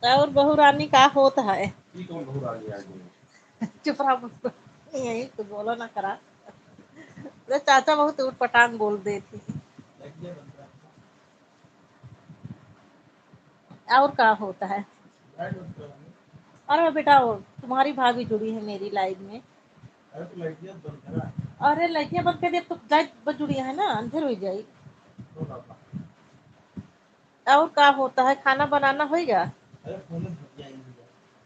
और बहू रानी का होता है। ये कौन बहू रानी आ गई? चुप रहा यही कुछ बोलो ना करा। अरे चाचा बहुत उठ पटांग बोल देती। और क्या होता है। अरे बेटा वो तुम्हारी भाभी जुड़ी है मेरी लाइफ में। अरे लड़कियां बंद कर दे तो लाइट जुड़ी है ना, अंधेर हो जाए। और क्या होता है, खाना बनाना होगा।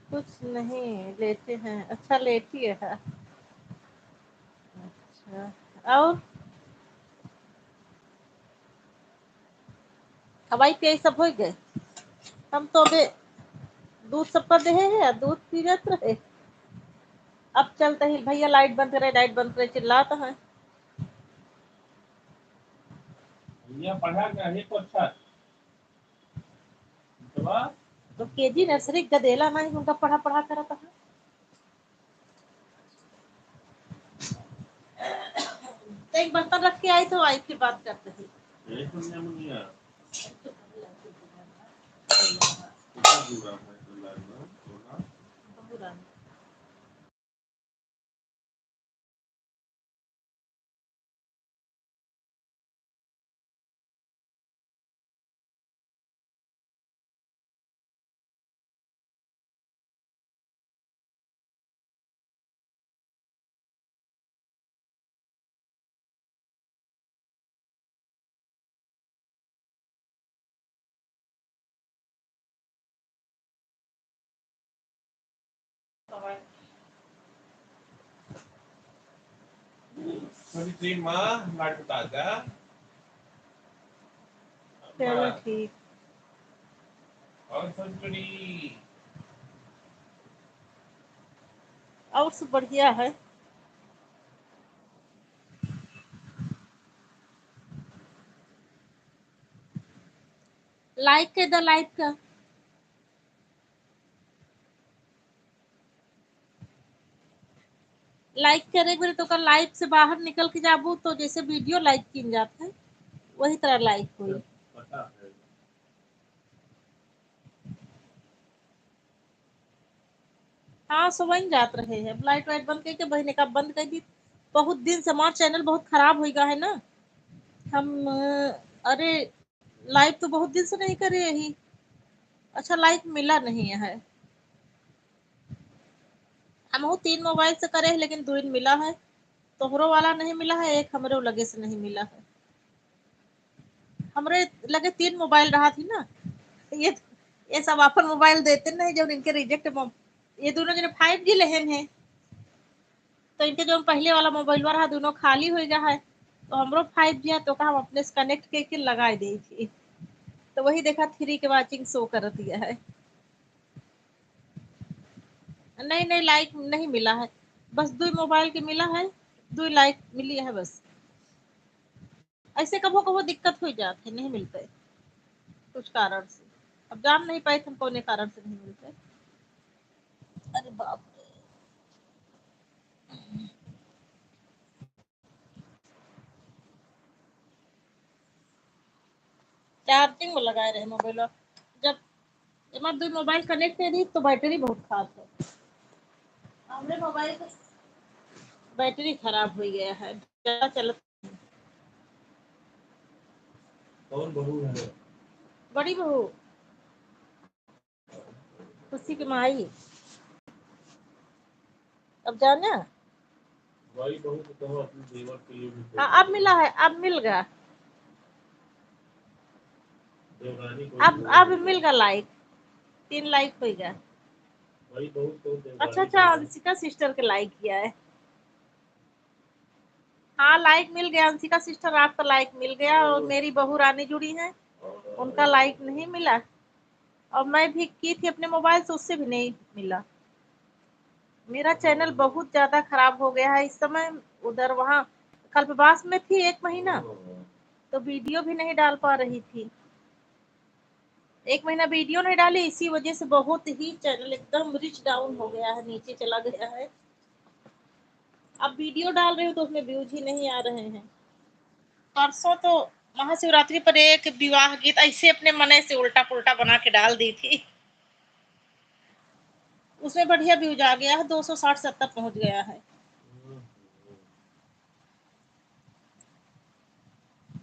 कुछ नहीं लेटे हैं। अच्छा लेटी है। अच्छा और हवाई पियाई सब हो गए। हम तो अबे दूध सबका दे है, दूध पी जाते रहे। अब चलते ही भैया लाइट बंद करे, लाइट बंद करे चिल्लाता है। भैया पढ़ा क्या है तो अच्छा तो केजी नर्सरी गदेला नहीं उनका पढ़ा पढ़ा करता है। तो एक बर्तन रख के आई तो आई फिर बात करते थे। terima nggak ketaga. चलो ठीक। और संतरी और सब बढ़िया है। लाइक के द लाइक का लाइक करे बोले तो कर लाइव से बाहर निकल के जाबू तो जैसे वीडियो लाइक किन जाता है वही तरह लाइक हुई। पता है हाँ सुबह ही जात रहे हैं। अब लाइट वाइट बंद करके बहने का बंद कर दी। बहुत दिन से हमारा चैनल बहुत खराब हो गया है ना। हम अरे लाइव तो बहुत दिन से नहीं करे यही। अच्छा लाइक मिला नहीं है। हम वो 3 मोबाइल से करे हैं लेकिन 2 मिला है। तोहरो वाला नहीं मिला है, एक हमरे लगे से नहीं मिला है। हमरे लगे 3 मोबाइल रहा थी ना। ये ये सब अपन मोबाइल देते नहीं जब इनके रिजेक्ट। ये दोनों जने 5G लेहन है तो इनके जो पहले वाला मोबाइल रहा दोनों खाली हो गया है। तो हमरो 5G है तो हम अपने से कनेक्ट करके लगा दी थी। तो वही देखा 3 के वाचिंग शो कर दिया है। नहीं नहीं लाइक नहीं मिला है। बस 2 मोबाइल के मिला है। 2 लाइक मिली है बस। ऐसे कभो कभो दिक्कत हो जाती है, नहीं मिलते कुछ कारण से। अब जान नहीं पाए हम कौन कारण से नहीं मिलते। अरे बाप रे। चार्जिंग में लगाए रहे मोबाइल। जब हमारे 2 मोबाइल कनेक्ट है तो बैटरी बहुत खास है। हमरे मोबाइल का बैटरी खराब हो गया है ज्यादा चल। कौन बहू है बड़ी बहू खुशी की माई। अब जाना। भाई बहू को कहो अपने देवर के लिए भी हाँ बोलो। अब मिला है, अब मिल गया। देवरानी को अब मिल गया लाइक। 3 लाइक हो गया। भाई बहू को अच्छा देवरानी अच्छा बोलो। अंशिका सिस्टर के लाइक किया है। हाँ लाइक मिल गया। अंशिका सिस्टर आपका लाइक मिल गया और मेरी बहू रानी जुड़ी है उनका लाइक नहीं मिला। और मैं भी की थी अपने मोबाइल से उससे भी नहीं मिला। मेरा चैनल बहुत ज्यादा खराब हो गया है इस समय। उधर वहाँ कल्पवास में थी 1 महीना तो वीडियो भी नहीं डाल पा रही थी। 1 महीना वीडियो नहीं डाली इसी वजह से बहुत ही चैनल एकदम रिच डाउन हो गया है, नीचे चला गया है। अब वीडियो डाल रही हूँ तो उसमें व्यूज ही नहीं आ रहे हैं। परसों तो महाशिवरात्रि पर एक विवाह गीत ऐसे अपने मन से उल्टा पुल्टा बना के डाल दी थी। उसमें बढ़िया व्यूज आ गया है, 260-70 पहुंच गया है।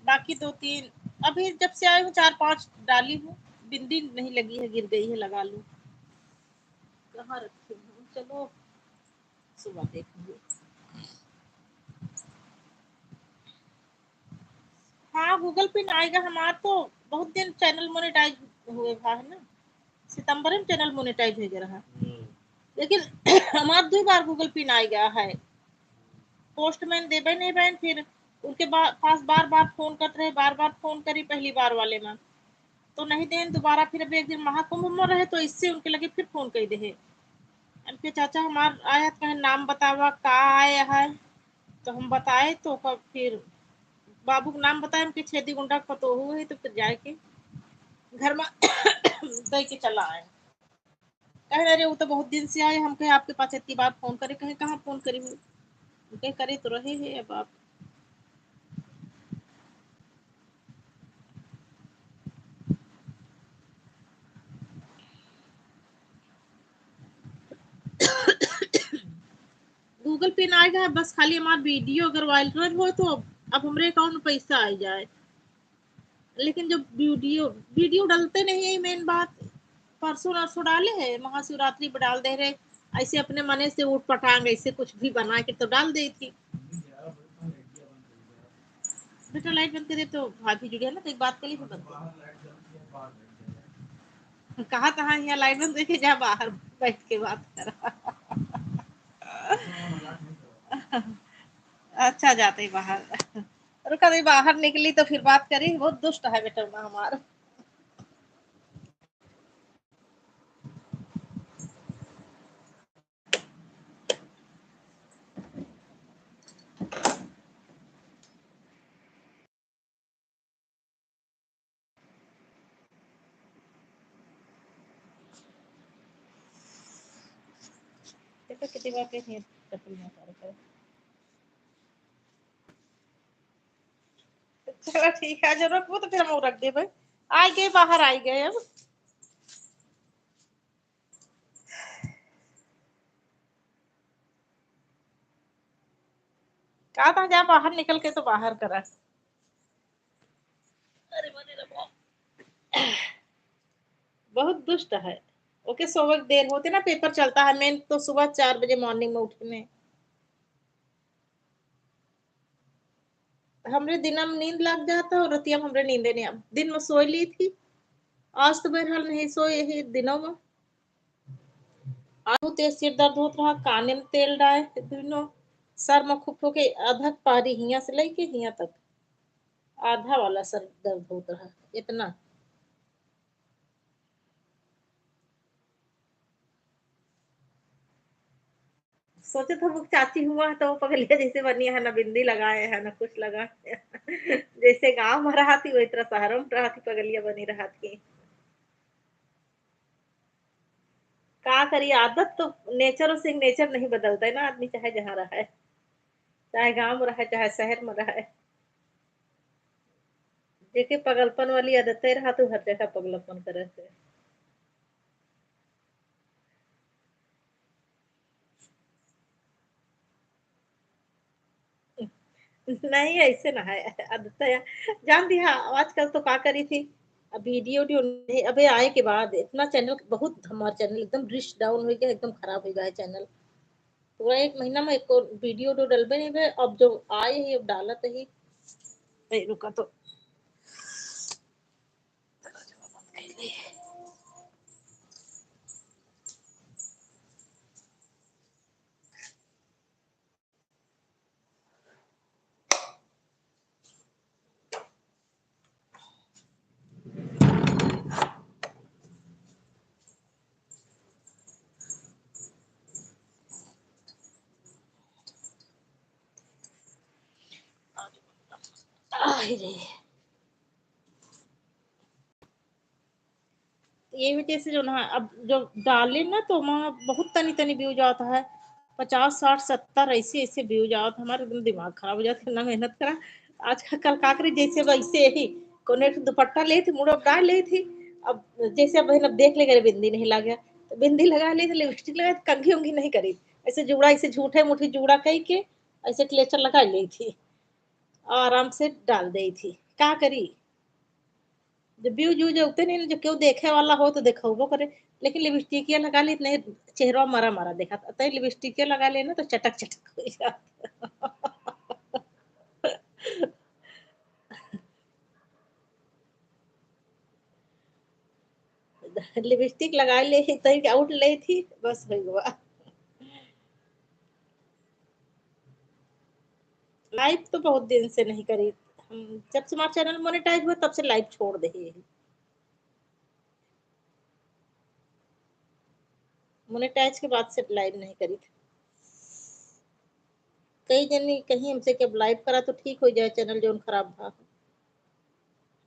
बाकी 2-3 अभी जब से आई हूँ 4-5 डाली हूँ, बिंदी नहीं लगी है, गिर गई है, लगा लूं। कहाँ रखी हूँ, चलो सुबह देखूंगी। हाँ गूगल पिन आएगा हमारा, तो बहुत दिन चैनल मोनेटाइज हुए है ना, सितंबर में चैनल मोनेटाइज भेज रहा, लेकिन हमारा 2 बार गूगल पिन आ गया है, पोस्टमैन देवे नहीं बैन, फिर उनके पास बार बार फोन करते रहे, बार बार फोन करी पहली बार वाले में तो नहीं दें, दोबारा फिर अभी एक दिन महाकुंभ में रहे तो इससे उनके लगे फिर फोन कर दे, उनके चाचा हमार आया तो कहे नाम बतावा का आया है, तो हम बताए तो फिर बाबू का नाम बताए, उनके छेदी गुंडा पतो हुए तो फिर जाए के घर में दे के चला आए। कहे अरे वो तो बहुत दिन से आए, हम कहे आपके पास इतनी बार फोन करे, कहे कहाँ फोन करी हूँ, कहे करे तो रहे हैं अब आप। गूगल पे ना आएगा, बस खाली हमारा वीडियो अगर वायरल हो तो अब हमारे अकाउंट में पैसा आ जाए, लेकिन जब वीडियो वीडियो डालते नहीं है मेन बात। परसों नरसों डाले है, महाशिवरात्रि पर डाल दे रहे, ऐसे अपने मने से उठ पटांग ऐसे कुछ भी बना के तो डाल दी थी। बेटा लाइट बंद करे तो भाभी जुड़े ना, तो एक बात करी बंद कहा था, यहाँ लाइट बंद करके जा बाहर बैठ के बात कर। अच्छा जाते ही बाहर, रुका नहीं, बाहर निकली तो फिर बात करी, बहुत दुष्ट है बेटा हमारा। बेटा कितनी बार कहती है चलो ठीक है, जरूरत वो तो फिर हम रख दे भाई, आ गए बाहर, आ गए अब। कहा था जा बाहर निकल के तो बाहर करा। अरे बने रहो, बहुत दुष्ट है। ओके सुबह देर होते ना, पेपर चलता है मेन तो सुबह 4 बजे मॉर्निंग में उठने, हमरे दिन में नींद लग जाता और रतिया में हमरे नींदे नहीं, अब दिन में सोई ली थी, आज तो बहरहाल नहीं सोए ही दिनों में। आज तेज सिर दर्द होत रहा, काने में तेल डाले दिनों, सर में खुप होके आधा पारी हिया से लेके हिया तक आधा वाला सर दर्द होता रहा इतना। सोचे तो वो चाची हुआ तो वो पगलिया जैसे बनी है, ना बिंदी लगाए है ना कुछ लगाए जैसे गांव में रहा थी वही तरह शहरों में रहा थी, पगलिया बनी रहा थी। का करिए, आदत तो नेचर और सिग्नेचर नहीं बदलता है ना, आदमी चाहे जहाँ रहा है, चाहे गांव में रहा है चाहे शहर में रहा है, जेके पगलपन वाली आदतें रहा तो हर जगह पगलपन करे से। नहीं ऐसे ना है आदत है, जान दिया आजकल तो का करी थी, अब वीडियो नहीं, अबे आए के बाद इतना चैनल बहुत, हमारा चैनल एकदम रिच डाउन हो गया, एकदम खराब हो गया है चैनल, पूरा 1 महीना में एक वीडियो तो डलबे नहीं गए, अब जो आए ही अब डालत ही। रुका तो रे, ये वजह से जो ना अब जो डाले ना तो वहाँ बहुत तनी तनी व्यूज आता है, 50-60-70 ऐसे ऐसे व्यूज आता, हमारे एकदम दिमाग खराब हो जाता है, ना मेहनत करा। आज कल काकरी जैसे वैसे ही कोने दुपट्टा ले थी, मुड़ डाल ले थी, अब जैसे अब बहन अब देख ले गए बिंदी नहीं लग गया, तो बिंदी लगा ली, तो लिपस्टिक लगा, कंघी उंघी नहीं करी, ऐसे जुड़ा, ऐसे झूठे मुठी जुड़ा कही के ऐसे क्लेचर लगा ली थी और आराम से डाल दी थी। का करी, जब व्यू जू जो उगते नहीं, जो क्यों देखे वाला हो तो देखो करे, लेकिन लिपस्टिक लगा ली, नहीं चेहरा मरा मरा देखा, तो लिपस्टिक लगा लेना तो चटक चटक हो जाता। लिपस्टिक लगा ले तई आउट ले थी, बस हो गया। लाइव तो बहुत दिन से नहीं करी, हम जब से हमारा चैनल मोनेटाइज हुआ तब से लाइव छोड़ दे। मोनेटाइज के बाद से लाइव नहीं करी थी। कई जन कहीं हमसे कि अब लाइव करा तो ठीक हो जाए चैनल जो खराब था,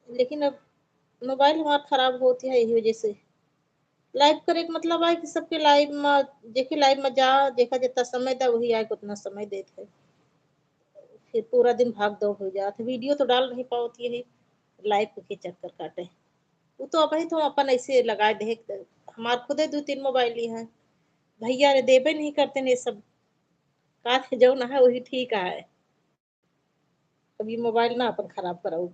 लेकिन अब मोबाइल हमारा खराब होती है, यही वजह से लाइव करे का मतलब है कि सबके लाइव में देखे, लाइव में जा देखा जितना समय था वही आए उतना समय देते, फिर पूरा दिन भाग दौड़ हो जाते, वीडियो तो डाल नहीं पाती है, लाइव के चक्कर काटे। वो तो अब ही तो अपन ऐसे लगाए देख, हमारे खुदे 2-3 मोबाइल ही है, भैया रे देबे नहीं करते ने सब, का जो ना है वही ठीक है, अभी मोबाइल ना अपन खराब कराऊ।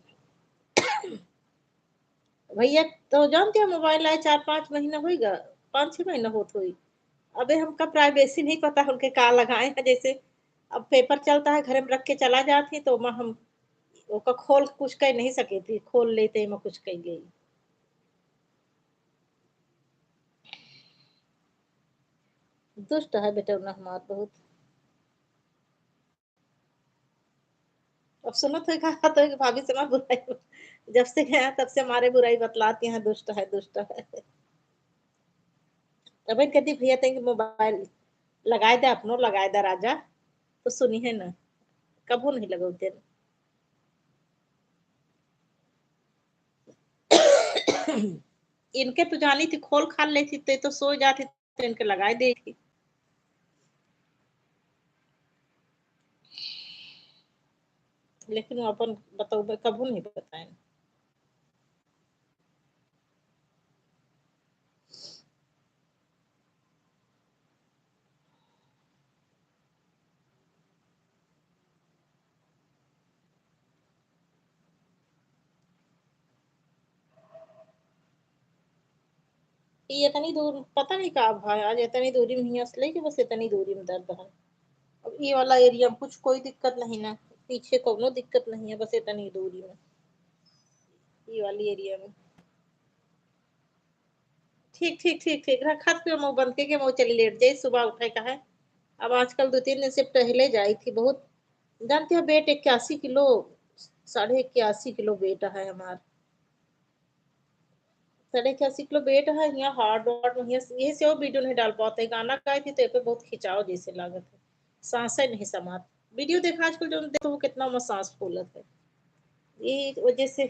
भैया तो जानते हैं मोबाइल आए 4-5 महीना होगा, 5-6 महीना होत हुई, अबे हमका प्राइवेसी नहीं पता उनके का लगाए हैं, जैसे अब पेपर चलता है घर में रख के चला जाती तो मैं हम ओका खोल कुछ कह नहीं सके थी, खोल लेते मैं कुछ कह गई। दुष्ट है बेटा ना हमार बहुत। अब सुनो तो कहा तो कि भाभी से मैं बुराई, जब से गया तब से हमारे बुराई बतलाती हैं, दुष्ट है दुष्ट है। अबे कहती भैया तेरे मोबाइल लगाए दे, अपनो लगाए दे राजा, तो सुनी है ना, कबू नहीं लगाते। इनके तो जानी थी खोल खाल लेती तो सो जाती, तो इनके लगाए दे थी। लेकिन वो अपन बताओ कबू नहीं बताए। ये इतनी दूर पता नहीं कहा भाई, आज इतनी दूरी में ही असले कि बस इतनी दूरी में दर्द है। अब ये वाला एरिया में कुछ कोई दिक्कत नहीं ना, पीछे कोनो दिक्कत नहीं है, बस इतनी दूरी में ये वाली एरिया में। ठीक ठीक ठीक ठीक रखा पे मुंह बंद के मुंह चली लेट जाई, सुबह उठे का है। अब आजकल 2-3 दिन से टहले जाई थी बहुत, जानते हैं वेट 81 किलो, 81.5 किलो वेट है हमारा, 81.5 किलो वेट है। यहाँ हार्ड वार्ड में यही से वो वीडियो नहीं डाल पाते, गाना गाए थी तो ये पे बहुत खिंचाव जैसे लागत है, सांसें नहीं समात। वीडियो देखा आजकल जो देखो वो कितना में सांस फूलत है, ये वजह से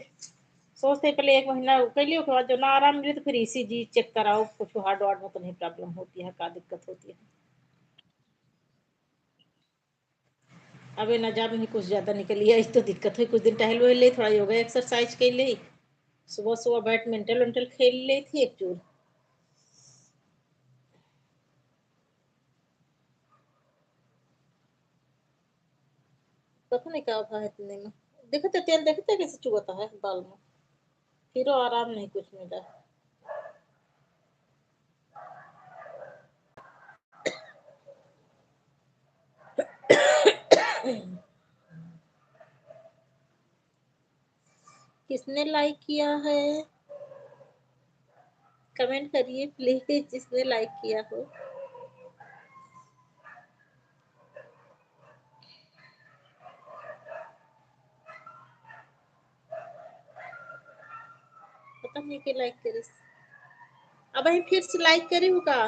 सोचते पहले 1 महीना पहले के बाद जो ना आराम मिले तो फिर ईसीजी चेक कराओ, कुछ हार्ड वार्ड में तो नहीं प्रॉब्लम होती है, का दिक्कत होती है। अबे ना जा में कुछ ज्यादा निकली है, इस तो दिक्कत है, कुछ दिन टहल वहल ले, थोड़ा योगा एक्सरसाइज कर ले, सुबह सुबह बैडमिंटन वेंटल खेल ले थी एक चूर। पता नहीं क्या था इतने में, देखते तेल देखते कैसे चुभता है बाल में, फिर आराम नहीं कुछ मिला। किसने लाइक किया है, कमेंट करिए प्लीज, जिसने लाइक किया हो। पता नहीं कि लाइक करी, अब वही फिर से लाइक करी हूँ का।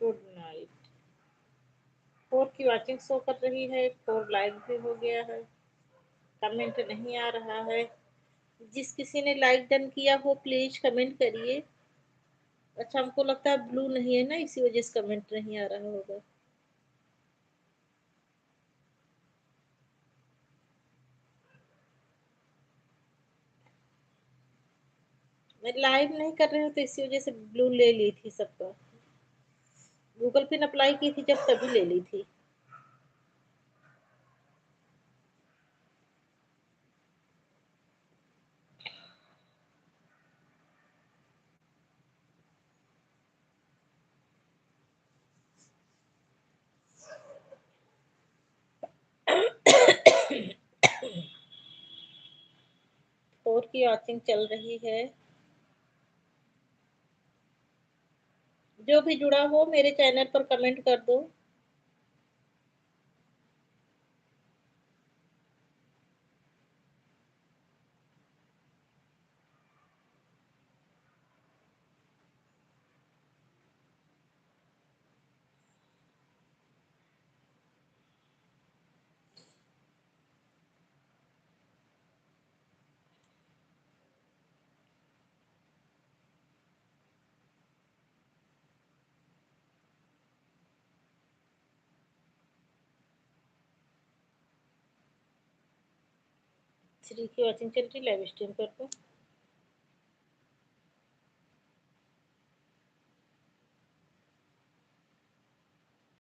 Good night. 4 की वॉचिंग शो कर रही है, 4 लाइक भी हो गया है, कमेंट नहीं आ रहा है। जिस किसी ने लाइक डन किया हो प्लीज कमेंट करिए। अच्छा, हमको लगता है ब्लू नहीं है ना, इसी वजह से कमेंट नहीं आ रहा होगा। मैं लाइव नहीं कर रही हूँ तो इसी वजह से ब्लू ले ली थी सबका। गूगल पिन अप्लाई की थी जब, तभी ले ली थी। फोर की वॉचिंग चल रही है। जो भी जुड़ा हो मेरे चैनल पर कमेंट कर दो। थ्री की वॉचिंग चल रही, लाइव स्ट्रीम कर दो।